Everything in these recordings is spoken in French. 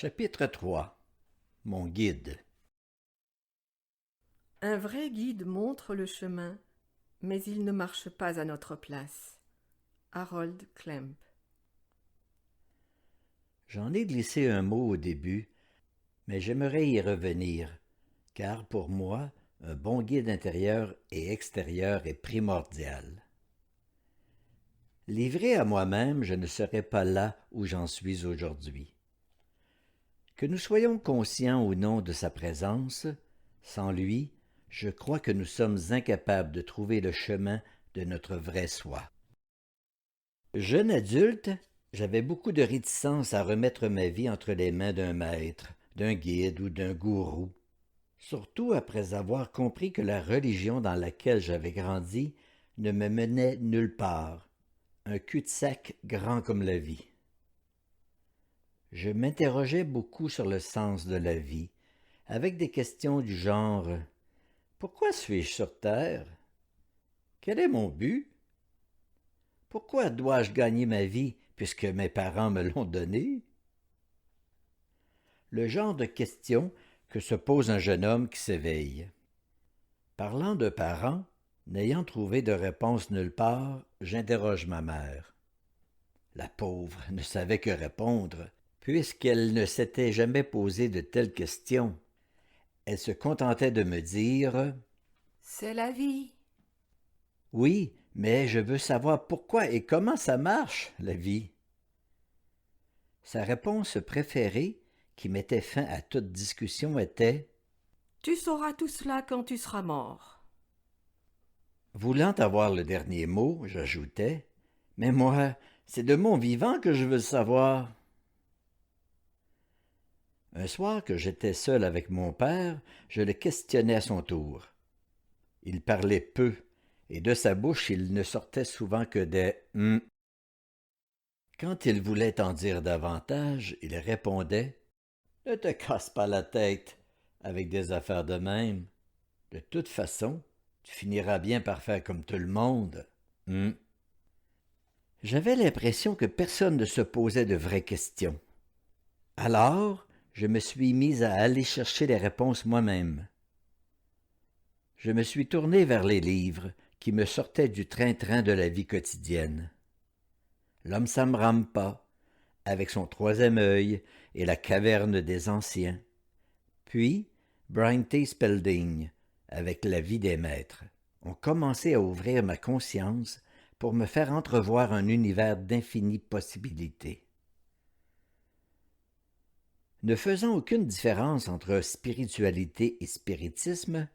Chapitre 3. Mon guide. Un vrai guide montre le chemin, mais il ne marche pas à notre place. Harold Klemp. J'en ai glissé un mot au début, mais j'aimerais y revenir, car pour moi, un bon guide intérieur et extérieur est primordial. Livré à moi-même, je ne serais pas là où j'en suis aujourd'hui. Que nous soyons conscients ou non de sa présence, sans lui, je crois que nous sommes incapables de trouver le chemin de notre vrai soi. Jeune adulte, j'avais beaucoup de réticence à remettre ma vie entre les mains d'un maître, d'un guide ou d'un gourou, surtout après avoir compris que la religion dans laquelle j'avais grandi ne me menait nulle part, un cul-de-sac grand comme la vie. Je m'interrogeais beaucoup sur le sens de la vie, avec des questions du genre « Pourquoi suis-je sur Terre? Quel est mon but? Pourquoi dois-je gagner ma vie puisque mes parents me l'ont donnée? » Le genre de questions que se pose un jeune homme qui s'éveille. Parlant de parents, n'ayant trouvé de réponse nulle part, j'interroge ma mère. La pauvre ne savait que répondre, puisqu'elle ne s'était jamais posé de telles questions. Elle se contentait de me dire « C'est la vie. » Oui, mais je veux savoir pourquoi et comment ça marche, la vie. Sa réponse préférée, qui mettait fin à toute discussion, était « Tu sauras tout cela quand tu seras mort. » Voulant avoir le dernier mot, j'ajoutais « Mais moi, c'est de mon vivant que je veux savoir. » Un soir que j'étais seul avec mon père, je le questionnais à son tour. Il parlait peu, et de sa bouche il ne sortait souvent que des « Quand il voulait en dire davantage, il répondait « Ne te casse pas la tête avec des affaires de même. De toute façon, tu finiras bien par faire comme tout le monde. » J'avais l'impression que personne ne se posait de vraies questions. Alors, je me suis mis à aller chercher les réponses moi-même. Je me suis tourné vers les livres qui me sortaient du train-train de la vie quotidienne. L'homme Sam Rampa, avec son troisième œil et la caverne des anciens. Puis, Brian T. Spalding, avec la vie des maîtres, ont commencé à ouvrir ma conscience pour me faire entrevoir un univers d'infinies possibilités. Ne faisant aucune différence entre spiritualité et spiritisme,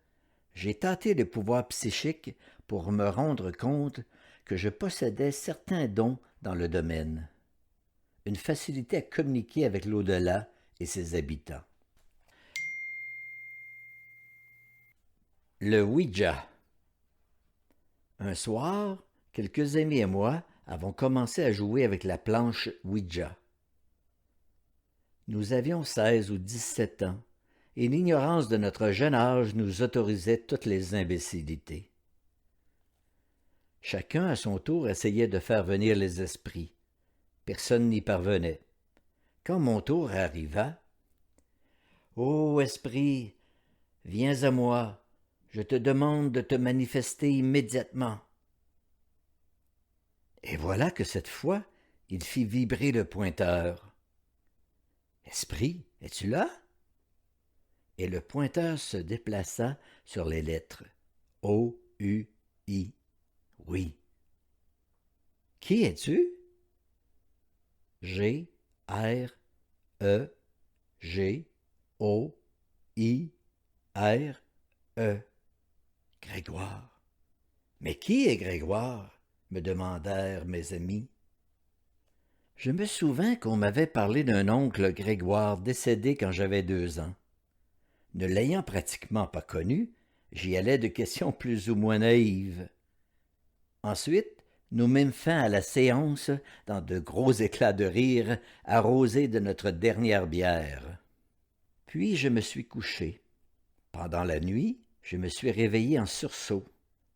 j'ai tâté le pouvoir psychique pour me rendre compte que je possédais certains dons dans le domaine, une facilité à communiquer avec l'au-delà et ses habitants. Le Ouija. Un soir, quelques amis et moi avons commencé à jouer avec la planche Ouija. Nous avions 16 ou 17 ans, et l'ignorance de notre jeune âge nous autorisait toutes les imbécilités. Chacun à son tour essayait de faire venir les esprits. Personne n'y parvenait. Quand mon tour arriva, « Ô esprit, viens à moi, je te demande de te manifester immédiatement. » Et voilà que cette fois, il fit vibrer le pointeur. « Esprit, es-tu là? » Et le pointeur se déplaça sur les lettres O-U-I. Oui. « Qui es-tu? » G-R-E-G-O-I-R-E. Grégoire. Mais qui est Grégoire? Me demandèrent mes amis. Je me souvins qu'on m'avait parlé d'un oncle Grégoire décédé quand j'avais 2 ans. Ne l'ayant pratiquement pas connu, j'y allais de questions plus ou moins naïves. Ensuite, nous mîmes fin à la séance dans de gros éclats de rire arrosés de notre dernière bière. Puis je me suis couché. Pendant la nuit, je me suis réveillé en sursaut,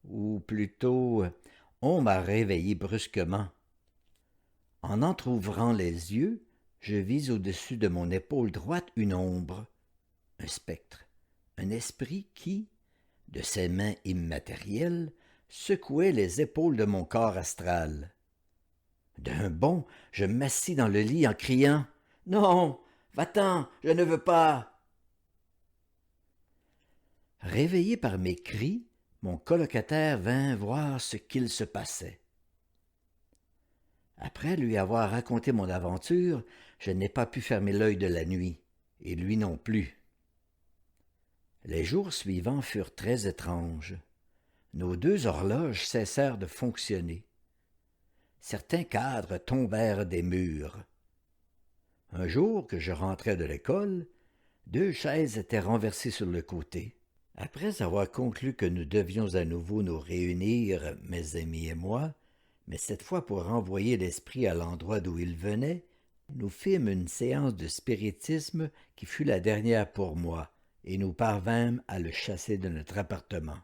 ou plutôt, on m'a réveillé brusquement. En entr'ouvrant les yeux, je vis au-dessus de mon épaule droite une ombre, un spectre, un esprit qui, de ses mains immatérielles, secouait les épaules de mon corps astral. D'un bond, je m'assis dans le lit en criant « Non, va-t'en, je ne veux pas !» Réveillé par mes cris, mon colocataire vint voir ce qu'il se passait. Après lui avoir raconté mon aventure, je n'ai pas pu fermer l'œil de la nuit, et lui non plus. Les jours suivants furent très étranges. Nos deux horloges cessèrent de fonctionner. Certains cadres tombèrent des murs. Un jour que je rentrais de l'école, 2 chaises étaient renversées sur le côté. Après avoir conclu que nous devions à nouveau nous réunir, mes amis et moi, mais cette fois pour renvoyer l'esprit à l'endroit d'où il venait, nous fîmes une séance de spiritisme qui fut la dernière pour moi, et nous parvînmes à le chasser de notre appartement.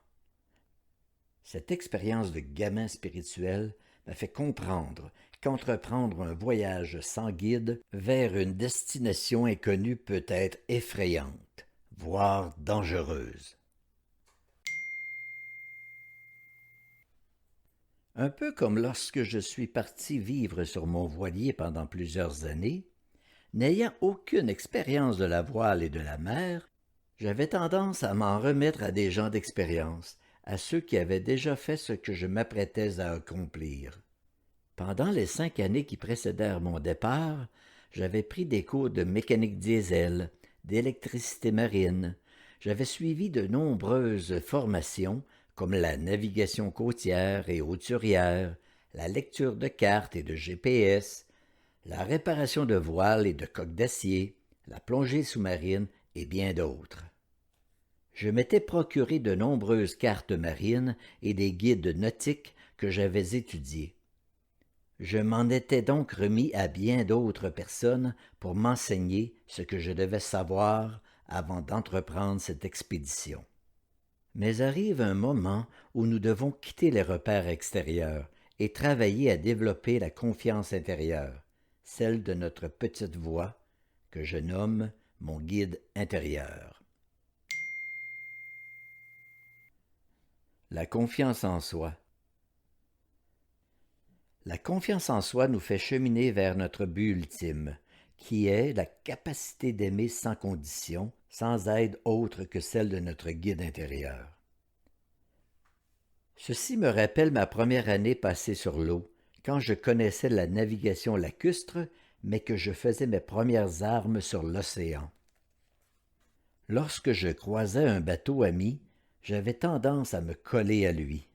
Cette expérience de gamin spirituel m'a fait comprendre qu'entreprendre un voyage sans guide vers une destination inconnue peut être effrayante, voire dangereuse. Un peu comme lorsque je suis parti vivre sur mon voilier pendant plusieurs années, n'ayant aucune expérience de la voile et de la mer, j'avais tendance à m'en remettre à des gens d'expérience, à ceux qui avaient déjà fait ce que je m'apprêtais à accomplir. Pendant les 5 années qui précédèrent mon départ, j'avais pris des cours de mécanique diesel, d'électricité marine, j'avais suivi de nombreuses formations comme la navigation côtière et hauturière, la lecture de cartes et de GPS, la réparation de voiles et de coques d'acier, la plongée sous-marine et bien d'autres. Je m'étais procuré de nombreuses cartes marines et des guides nautiques que j'avais étudiés. Je m'en étais donc remis à bien d'autres personnes pour m'enseigner ce que je devais savoir avant d'entreprendre cette expédition. Mais arrive un moment où nous devons quitter les repères extérieurs et travailler à développer la confiance intérieure, celle de notre petite voix, que je nomme mon guide intérieur. La confiance en soi. La confiance en soi nous fait cheminer vers notre but ultime, qui est la capacité d'aimer sans condition, sans aide autre que celle de notre guide intérieur. Ceci me rappelle ma première année passée sur l'eau, quand je connaissais la navigation lacustre, mais que je faisais mes premières armes sur l'océan. Lorsque je croisais un bateau ami, j'avais tendance à me coller à lui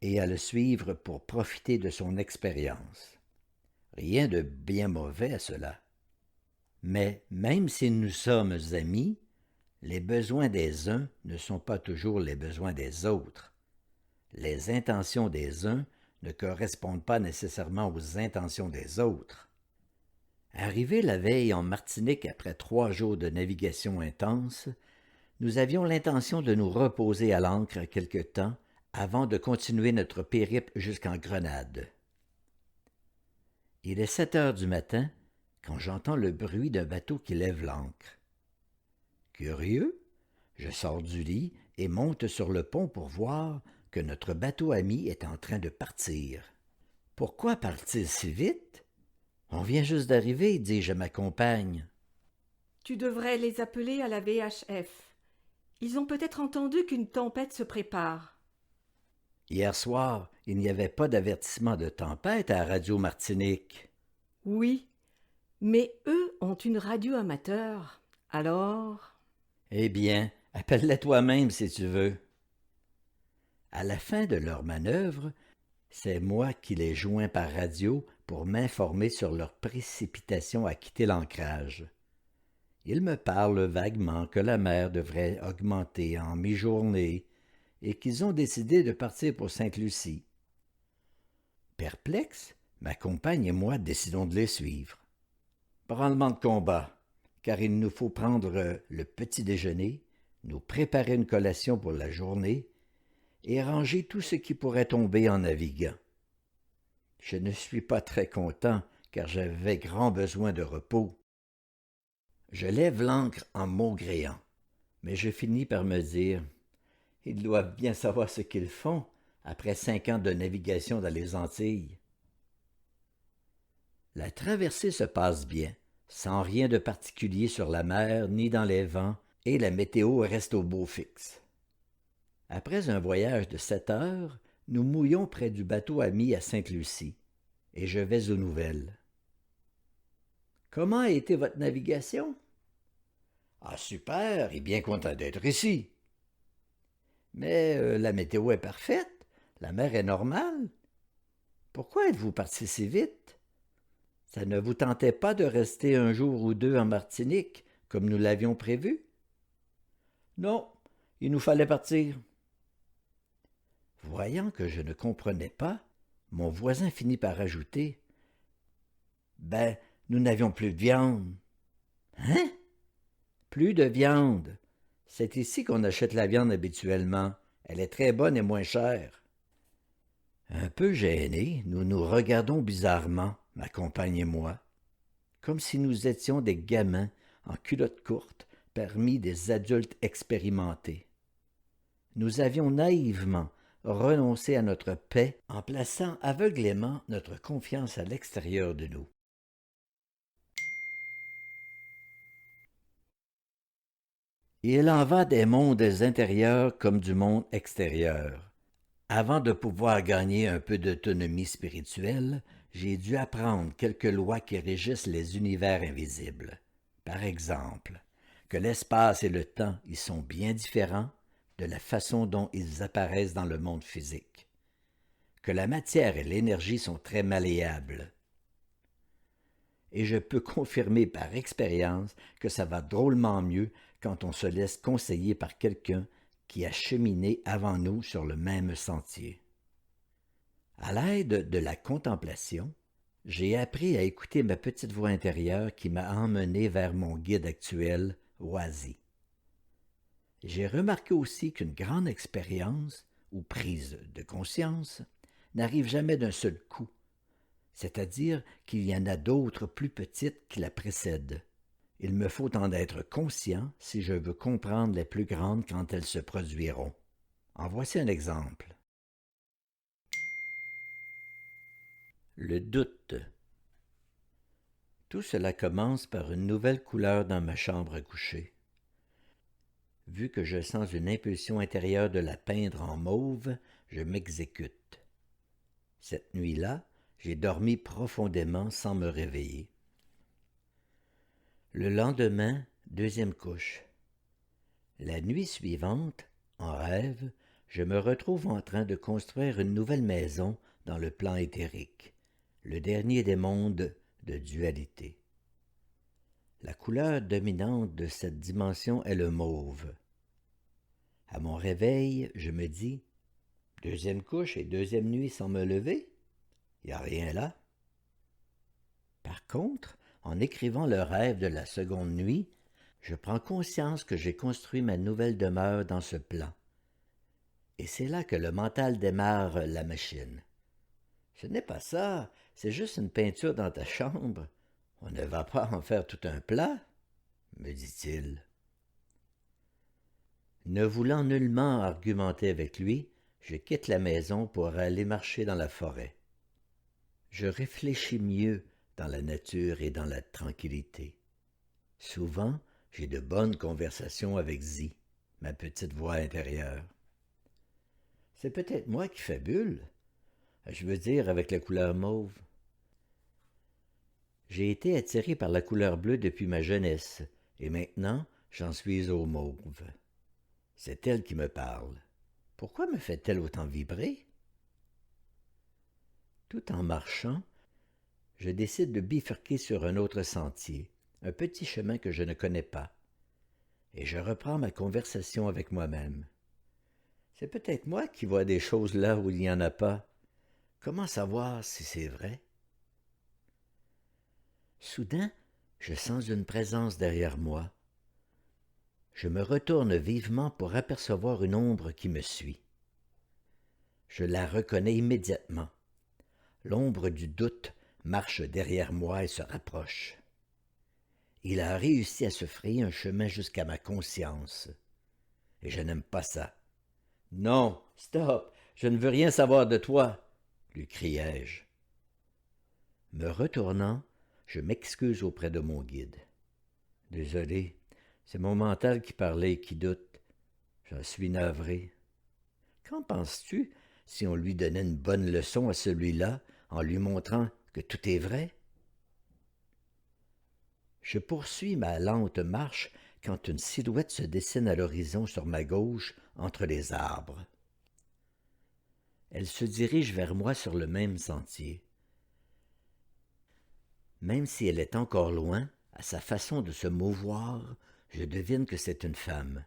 et à le suivre pour profiter de son expérience. Rien de bien mauvais à cela. Mais même si nous sommes amis, les besoins des uns ne sont pas toujours les besoins des autres. Les intentions des uns ne correspondent pas nécessairement aux intentions des autres. Arrivés la veille en Martinique après 3 jours de navigation intense, nous avions l'intention de nous reposer à l'ancre quelque temps avant de continuer notre périple jusqu'en Grenade. Il est 7 heures du matin quand j'entends le bruit d'un bateau qui lève l'ancre. Curieux, je sors du lit et monte sur le pont pour voir que notre bateau ami est en train de partir. « Pourquoi part-il si vite? On vient juste d'arriver, dis-je à ma compagne. »« Tu devrais les appeler à la VHF. Ils ont peut-être entendu qu'une tempête se prépare. » Hier soir, il n'y avait pas d'avertissement de tempête à Radio Martinique. Oui, mais eux ont une radio amateur, alors... Eh bien, appelle-les toi-même si tu veux. À la fin de leur manœuvre, c'est moi qui les joins par radio pour m'informer sur leur précipitation à quitter l'ancrage. Ils me parlent vaguement que la mer devrait augmenter en mi-journée et qu'ils ont décidé de partir pour Sainte-Lucie. Perplexes, ma compagne et moi décidons de les suivre. Branlement de combat, car il nous faut prendre le petit déjeuner, nous préparer une collation pour la journée et ranger tout ce qui pourrait tomber en naviguant. Je ne suis pas très content, car j'avais grand besoin de repos. Je lève l'ancre en maugréant, mais je finis par me dire « Ils doivent bien savoir ce qu'ils font après 5 ans de navigation dans les Antilles. » La traversée se passe bien, sans rien de particulier sur la mer ni dans les vents, et la météo reste au beau fixe. Après un voyage de 7 heures, nous mouillons près du bateau ami à Sainte-Lucie, et je vais aux nouvelles. « Comment a été votre navigation? »« Ah, super, et bien content d'être ici. »« Mais la météo est parfaite, la mer est normale. Pourquoi êtes-vous parti si vite? Ça ne vous tentait pas de rester un jour ou deux en Martinique, comme nous l'avions prévu? »« Non, il nous fallait partir. » Voyant que je ne comprenais pas, mon voisin finit par ajouter « Ben, nous n'avions plus de viande. »« Hein? Plus de viande. C'est ici qu'on achète la viande habituellement. Elle est très bonne et moins chère. » Un peu gênés, nous nous regardons bizarrement, ma compagne et moi, comme si nous étions des gamins en culottes courtes parmi des adultes expérimentés. Nous avions naïvement renoncé à notre paix en plaçant aveuglément notre confiance à l'extérieur de nous. Il en va des mondes intérieurs comme du monde extérieur. Avant de pouvoir gagner un peu d'autonomie spirituelle, j'ai dû apprendre quelques lois qui régissent les univers invisibles. Par exemple, que l'espace et le temps y sont bien différents de la façon dont ils apparaissent dans le monde physique. Que la matière et l'énergie sont très malléables. Et je peux confirmer par expérience que ça va drôlement mieux quand on se laisse conseiller par quelqu'un qui a cheminé avant nous sur le même sentier. À l'aide de la contemplation, j'ai appris à écouter ma petite voix intérieure qui m'a emmené vers mon guide actuel, Oasis. J'ai remarqué aussi qu'une grande expérience, ou prise de conscience, n'arrive jamais d'un seul coup, c'est-à-dire qu'il y en a d'autres plus petites qui la précèdent. Il me faut en être conscient si je veux comprendre les plus grandes quand elles se produiront. En voici un exemple. Le doute. Tout cela commence par une nouvelle couleur dans ma chambre à coucher. Vu que je sens une impulsion intérieure de la peindre en mauve, je m'exécute. Cette nuit-là, j'ai dormi profondément sans me réveiller. Le lendemain, deuxième couche. La nuit suivante, en rêve, je me retrouve en train de construire une nouvelle maison dans le plan éthérique, le dernier des mondes de dualité. La couleur dominante de cette dimension est le mauve. À mon réveil, je me dis « Deuxième couche et deuxième nuit sans me lever? Il n'y a rien là. » Par contre, en écrivant le rêve de la seconde nuit, je prends conscience que j'ai construit ma nouvelle demeure dans ce plan. Et c'est là que le mental démarre la machine. « Ce n'est pas ça, c'est juste une peinture dans ta chambre. On ne va pas en faire tout un plat, » me dit-il. Ne voulant nullement argumenter avec lui, je quitte la maison pour aller marcher dans la forêt. Je réfléchis mieux dans la nature et dans la tranquillité. Souvent, j'ai de bonnes conversations avec Zi, ma petite voix intérieure. C'est peut-être moi qui fabule, je veux dire avec la couleur mauve. J'ai été attiré par la couleur bleue depuis ma jeunesse, et maintenant j'en suis au mauve. C'est elle qui me parle. Pourquoi me fait-elle autant vibrer? Tout en marchant, je décide de bifurquer sur un autre sentier, un petit chemin que je ne connais pas, et je reprends ma conversation avec moi-même. C'est peut-être moi qui vois des choses là où il n'y en a pas. Comment savoir si c'est vrai? Soudain, je sens une présence derrière moi. Je me retourne vivement pour apercevoir une ombre qui me suit. Je la reconnais immédiatement. L'ombre du doute marche derrière moi et se rapproche. Il a réussi à se frayer un chemin jusqu'à ma conscience. Et je n'aime pas ça. « Non, stop, je ne veux rien savoir de toi !» lui criai-je. Me retournant, je m'excuse auprès de mon guide. « Désolé, c'est mon mental qui parlait et qui doute. J'en suis navré. » Qu'en penses-tu si on lui donnait une bonne leçon à celui-là en lui montrant que tout est vrai? Je poursuis ma lente marche quand une silhouette se dessine à l'horizon sur ma gauche entre les arbres. Elle se dirige vers moi sur le même sentier. Même si elle est encore loin, à sa façon de se mouvoir, je devine que c'est une femme.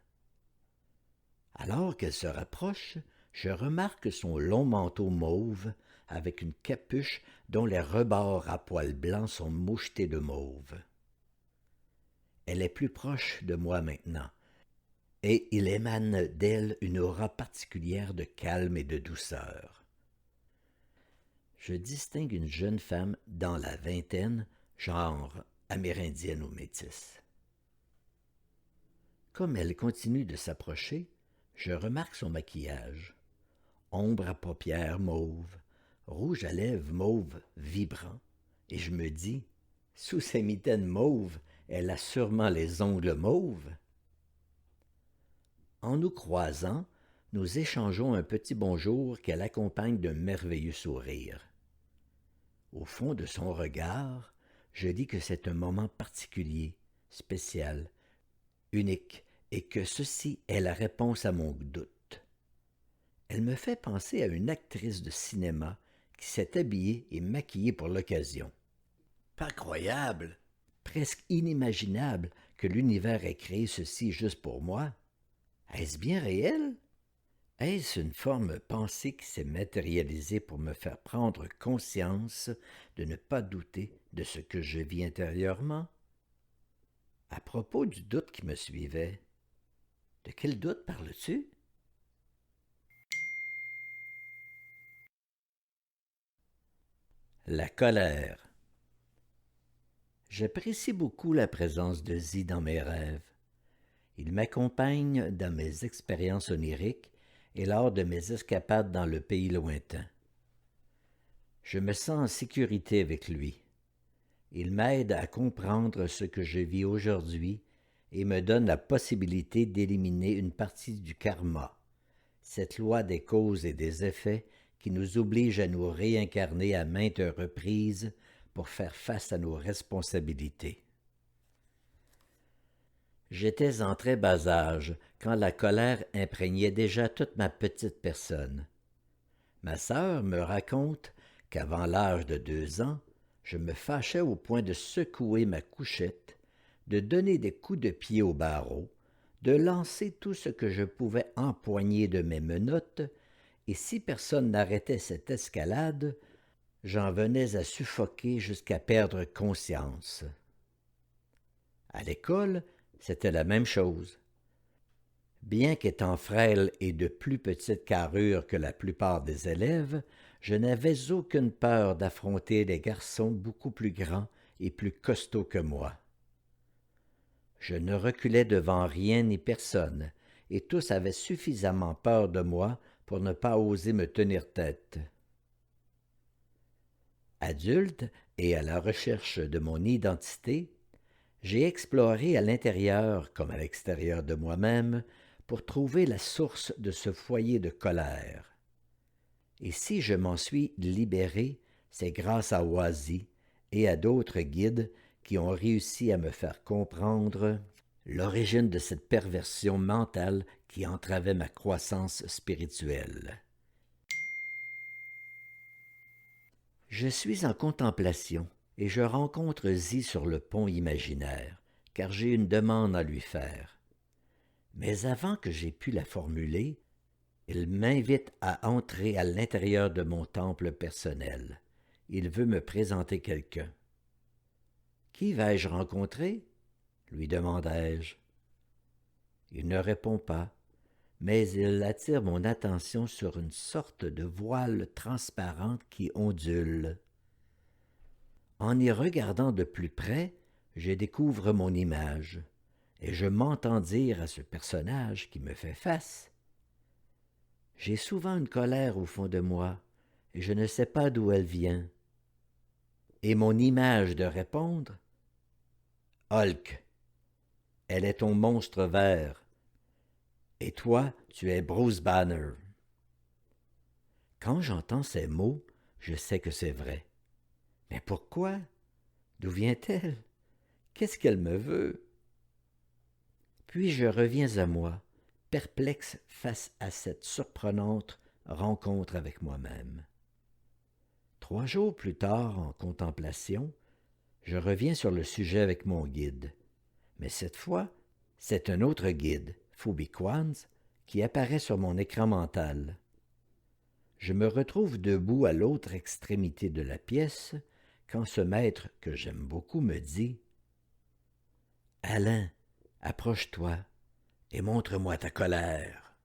Alors qu'elle se rapproche, je remarque son long manteau mauve avec une capuche dont les rebords à poils blancs sont mouchetés de mauve. Elle est plus proche de moi maintenant, et il émane d'elle une aura particulière de calme et de douceur. Je distingue une jeune femme dans la vingtaine, genre amérindienne ou métisse. Comme elle continue de s'approcher, je remarque son maquillage. Ombre à paupières mauve, rouge à lèvres mauve vibrant, et je me dis, sous ses mitaines mauves, elle a sûrement les ongles mauves. En nous croisant, nous échangeons un petit bonjour qu'elle accompagne d'un merveilleux sourire. Au fond de son regard, je dis que c'est un moment particulier, spécial, unique, et que ceci est la réponse à mon doute. Elle me fait penser à une actrice de cinéma qui s'est habillée et maquillée pour l'occasion. Pas croyable, presque inimaginable que l'univers ait créé ceci juste pour moi. Est-ce bien réel? Est-ce une forme pensée qui s'est matérialisée pour me faire prendre conscience de ne pas douter de ce que je vis intérieurement? À propos du doute qui me suivait, de quel doute parles-tu? La colère. J'apprécie beaucoup la présence de Zi dans mes rêves. Il m'accompagne dans mes expériences oniriques et lors de mes escapades dans le pays lointain. Je me sens en sécurité avec lui. Il m'aide à comprendre ce que je vis aujourd'hui et me donne la possibilité d'éliminer une partie du karma, cette loi des causes et des effets qui nous oblige à nous réincarner à maintes reprises pour faire face à nos responsabilités. J'étais en très bas âge quand la colère imprégnait déjà toute ma petite personne. Ma sœur me raconte qu'avant l'âge de 2 ans, je me fâchais au point de secouer ma couchette, de donner des coups de pied au barreau, de lancer tout ce que je pouvais empoigner de mes menottes, et si personne n'arrêtait cette escalade, j'en venais à suffoquer jusqu'à perdre conscience. À l'école, c'était la même chose. Bien qu'étant frêle et de plus petite carrure que la plupart des élèves, je n'avais aucune peur d'affronter les garçons beaucoup plus grands et plus costauds que moi. Je ne reculais devant rien ni personne, et tous avaient suffisamment peur de moi pour ne pas oser me tenir tête. Adulte et à la recherche de mon identité, j'ai exploré à l'intérieur comme à l'extérieur de moi-même pour trouver la source de ce foyer de colère. Et si je m'en suis libéré, c'est grâce à Oasis et à d'autres guides qui ont réussi à me faire comprendre l'origine de cette perversion mentale qui entravait ma croissance spirituelle. Je suis en contemplation et je rencontre Zi sur le pont imaginaire, car j'ai une demande à lui faire. Mais avant que j'aie pu la formuler, il m'invite à entrer à l'intérieur de mon temple personnel. Il veut me présenter quelqu'un. « Qui vais-je rencontrer ?» lui demandai-je. Il ne répond pas, mais il attire mon attention sur une sorte de voile transparente qui ondule. En y regardant de plus près, je découvre mon image, et je m'entends dire à ce personnage qui me fait face. J'ai souvent une colère au fond de moi, et je ne sais pas d'où elle vient. Et mon image de répondre, Hulk, elle est ton monstre vert, et toi, tu es Bruce Banner. Quand j'entends ces mots, je sais que c'est vrai. Mais pourquoi? D'où vient-elle? Qu'est-ce qu'elle me veut? Puis je reviens à moi, perplexe face à cette surprenante rencontre avec moi-même. 3 jours plus tard, en contemplation, je reviens sur le sujet avec mon guide. Mais cette fois, c'est un autre guide, Phoebe Quanz, qui apparaît sur mon écran mental. Je me retrouve debout à l'autre extrémité de la pièce quand ce maître que j'aime beaucoup me dit « Alain, approche-toi et montre-moi ta colère. »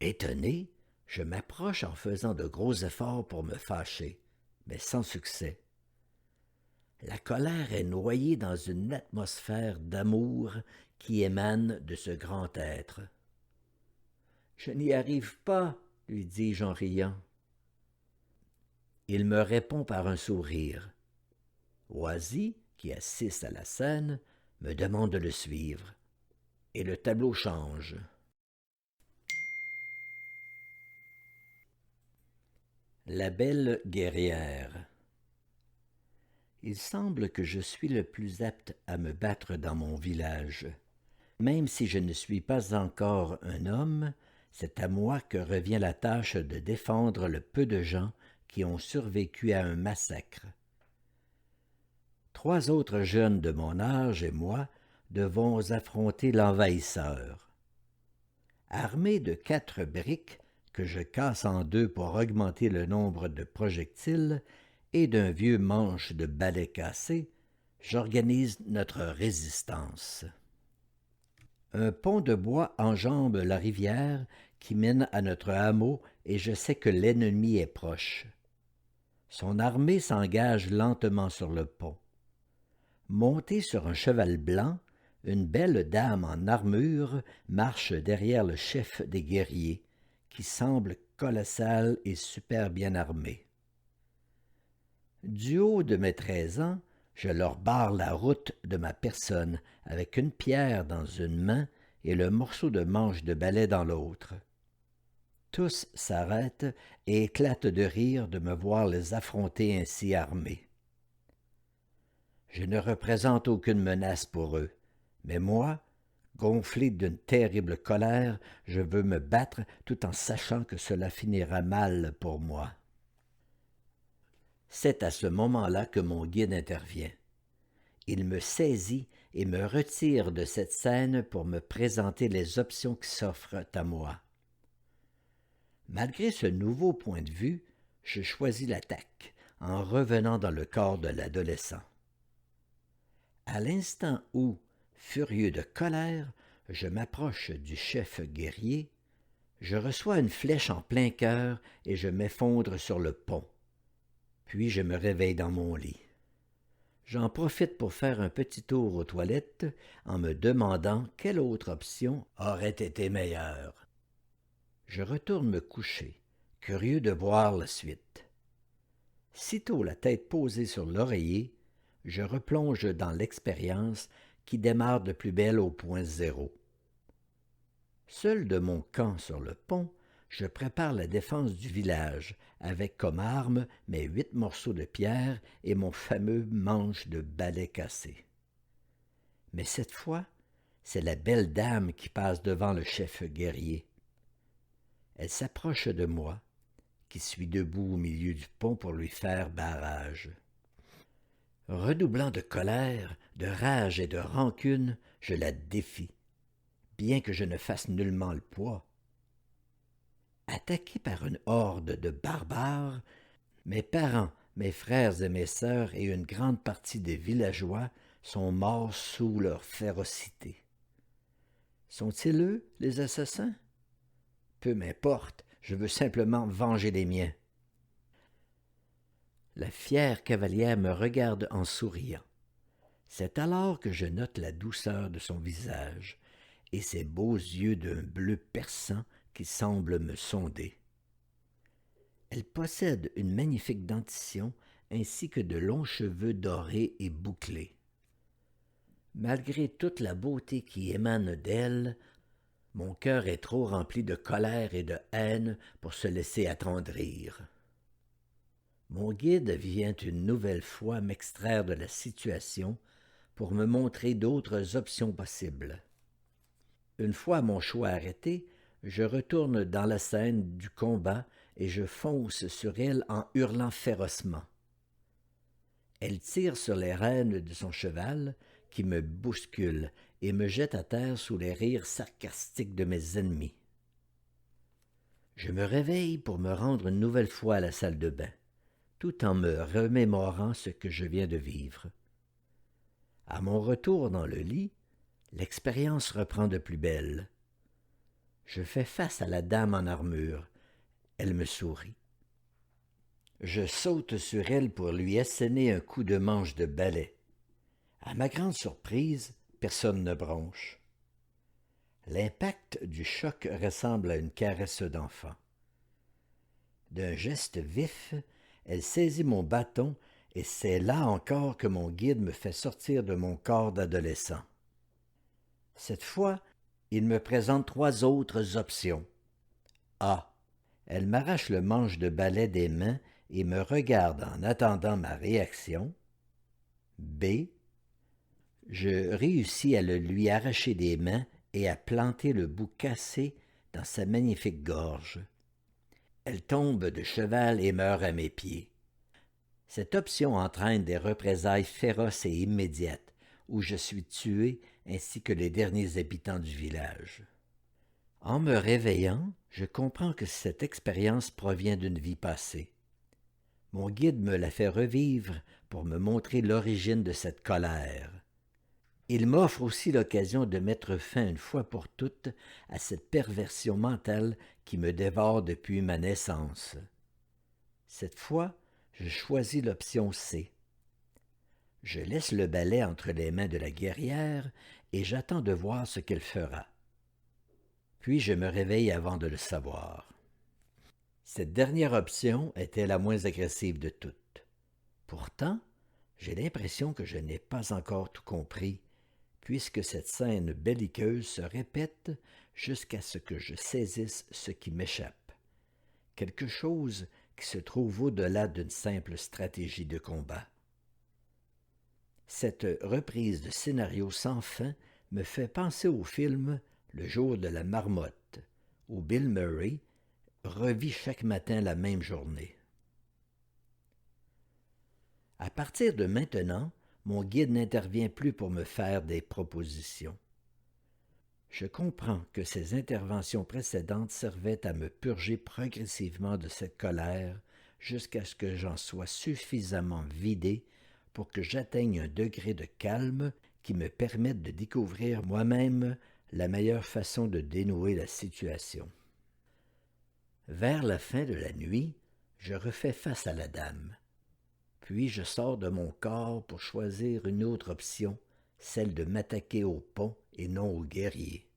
Étonné, je m'approche en faisant de gros efforts pour me fâcher, mais sans succès. La colère est noyée dans une atmosphère d'amour qui émane de ce grand être. « Je n'y arrive pas, » lui dis-je en riant. Il me répond par un sourire. Oisy, qui assiste à la scène, me demande de le suivre. Et le tableau change. La belle guerrière. Il semble que je suis le plus apte à me battre dans mon village. Même si je ne suis pas encore un homme, c'est à moi que revient la tâche de défendre le peu de gens qui ont survécu à un massacre. 3 autres jeunes de mon âge et moi devons affronter l'envahisseur. Armé de 4 briques que je casse en 2 pour augmenter le nombre de projectiles et d'un vieux manche de balai cassé, j'organise notre résistance. Un pont de bois enjambe la rivière qui mène à notre hameau et je sais que l'ennemi est proche. Son armée s'engage lentement sur le pont. Montée sur un cheval blanc, une belle dame en armure marche derrière le chef des guerriers, qui semble colossal et super bien armé. Du haut de mes 13 ans, je leur barre la route de ma personne avec une pierre dans une main et le morceau de manche de balai dans l'autre. Tous s'arrêtent et éclatent de rire de me voir les affronter ainsi armés. Je ne représente aucune menace pour eux, mais moi, gonflé d'une terrible colère, je veux me battre tout en sachant que cela finira mal pour moi. C'est à ce moment-là que mon guide intervient. Il me saisit et me retire de cette scène pour me présenter les options qui s'offrent à moi. Malgré ce nouveau point de vue, je choisis l'attaque en revenant dans le corps de l'adolescent. À l'instant où, furieux de colère, je m'approche du chef guerrier, je reçois une flèche en plein cœur et je m'effondre sur le pont. Puis je me réveille dans mon lit. J'en profite pour faire un petit tour aux toilettes en me demandant quelle autre option aurait été meilleure. Je retourne me coucher, curieux de voir la suite. Sitôt la tête posée sur l'oreiller, je replonge dans l'expérience qui démarre de plus belle au point zéro. Seul de mon camp sur le pont, je prépare la défense du village, avec comme arme mes 8 morceaux de pierre et mon fameux manche de balai cassé. Mais cette fois, c'est la belle dame qui passe devant le chef guerrier. Elle s'approche de moi, qui suis debout au milieu du pont pour lui faire barrage. Redoublant de colère, de rage et de rancune, je la défie, bien que je ne fasse nullement le poids. Attaqué par une horde de barbares, mes parents, mes frères et mes sœurs et une grande partie des villageois sont morts sous leur férocité. Sont-ils eux, les assassins? Peu m'importe, je veux simplement venger les miens. La fière cavalière me regarde en souriant. C'est alors que je note la douceur de son visage et ses beaux yeux d'un bleu perçant qui semblent me sonder. Elle possède une magnifique dentition ainsi que de longs cheveux dorés et bouclés. Malgré toute la beauté qui émane d'elle, mon cœur est trop rempli de colère et de haine pour se laisser attendrir. Mon guide vient une nouvelle fois m'extraire de la situation pour me montrer d'autres options possibles. Une fois mon choix arrêté, je retourne dans la scène du combat et je fonce sur elle en hurlant férocement. Elle tire sur les rênes de son cheval, qui me bouscule et me jette à terre sous les rires sarcastiques de mes ennemis. Je me réveille pour me rendre une nouvelle fois à la salle de bain, tout en me remémorant ce que je viens de vivre. À mon retour dans le lit, l'expérience reprend de plus belle. Je fais face à la dame en armure. Elle me sourit. Je saute sur elle pour lui asséner un coup de manche de balai. À ma grande surprise, personne ne bronche. L'impact du choc ressemble à une caresse d'enfant. D'un geste vif, elle saisit mon bâton et c'est là encore que mon guide me fait sortir de mon corps d'adolescent. Cette fois, il me présente 3 autres options. A. Elle m'arrache le manche de balai des mains et me regarde en attendant ma réaction. B. Je réussis à le lui arracher des mains et à planter le bout cassé dans sa magnifique gorge. Elle tombe de cheval et meurt à mes pieds. Cette option entraîne des représailles féroces et immédiates, où je suis tué ainsi que les derniers habitants du village. En me réveillant, je comprends que cette expérience provient d'une vie passée. Mon guide me la fait revivre pour me montrer l'origine de cette colère. Il m'offre aussi l'occasion de mettre fin une fois pour toutes à cette perversion mentale qui me dévore depuis ma naissance. Cette fois, je choisis l'option C. Je laisse le balai entre les mains de la guerrière et j'attends de voir ce qu'elle fera. Puis je me réveille avant de le savoir. Cette dernière option était la moins agressive de toutes. Pourtant, j'ai l'impression que je n'ai pas encore tout compris, puisque cette scène belliqueuse se répète jusqu'à ce que je saisisse ce qui m'échappe. Quelque chose qui se trouve au-delà d'une simple stratégie de combat. Cette reprise de scénario sans fin me fait penser au film « Le jour de la marmotte » où Bill Murray revit chaque matin la même journée. À partir de maintenant, mon guide n'intervient plus pour me faire des propositions. Je comprends que ces interventions précédentes servaient à me purger progressivement de cette colère jusqu'à ce que j'en sois suffisamment vidé pour que j'atteigne un degré de calme qui me permette de découvrir moi-même la meilleure façon de dénouer la situation. Vers la fin de la nuit, je refais face à la dame. Puis je sors de mon corps pour choisir une autre option, celle de m'attaquer au pont et non aux guerriers.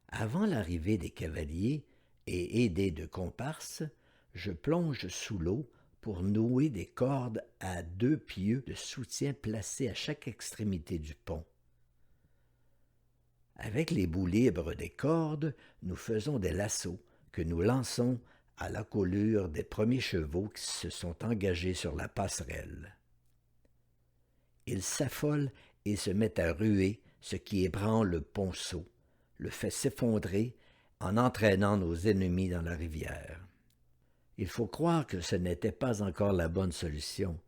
Avant l'arrivée des cavaliers et aidé de comparses, je plonge sous l'eau pour nouer des cordes à 2 pieux de soutien placés à chaque extrémité du pont. Avec les bouts libres des cordes, nous faisons des lassos que nous lançons à l'accoulure des premiers chevaux qui se sont engagés sur la passerelle. Ils s'affolent et se mettent à ruer, ce qui ébranle le ponceau, le fait s'effondrer en entraînant nos ennemis dans la rivière. Il faut croire que ce n'était pas encore la bonne solution,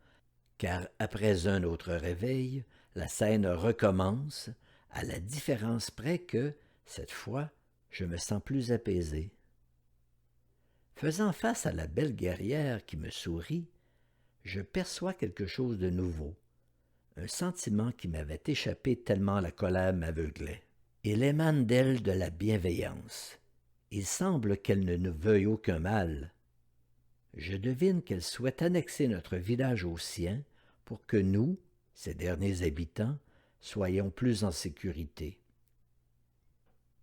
car après un autre réveil, la scène recommence, à la différence près que, cette fois, je me sens plus apaisé. Faisant face à la belle guerrière qui me sourit, je perçois quelque chose de nouveau, un sentiment qui m'avait échappé tellement la colère m'aveuglait. Il émane d'elle de la bienveillance. Il semble qu'elle ne nous veuille aucun mal. Je devine qu'elle souhaite annexer notre village au sien pour que nous, Ces derniers habitants, soyons plus en sécurité.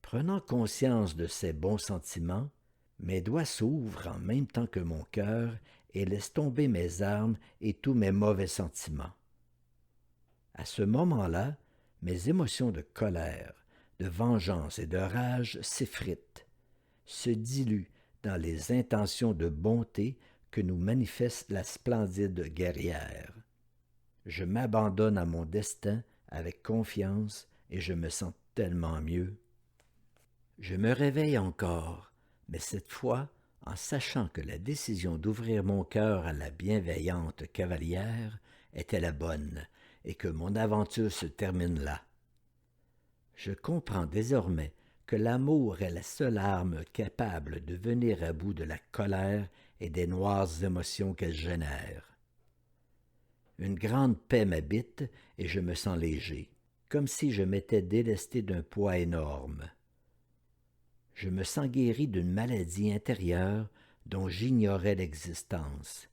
Prenant conscience de ces bons sentiments, mes doigts s'ouvrent en même temps que mon cœur et laissent tomber mes armes et tous mes mauvais sentiments. À ce moment-là, mes émotions de colère, de vengeance et de rage s'effritent, se diluent dans les intentions de bonté que nous manifeste la splendide guerrière. Je m'abandonne à mon destin avec confiance et je me sens tellement mieux. Je me réveille encore, mais cette fois, en sachant que la décision d'ouvrir mon cœur à la bienveillante cavalière était la bonne et que mon aventure se termine là. Je comprends désormais que l'amour est la seule arme capable de venir à bout de la colère et des noires émotions qu'elle génère. Une grande paix m'habite et je me sens léger, comme si je m'étais délesté d'un poids énorme. Je me sens guéri d'une maladie intérieure dont j'ignorais l'existence,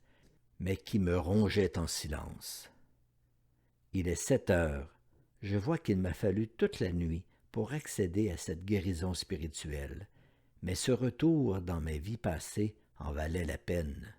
mais qui me rongeait en silence. Il est 7 heures. Je vois qu'il m'a fallu toute la nuit pour accéder à cette guérison spirituelle, mais ce retour dans mes vies passées en valait la peine.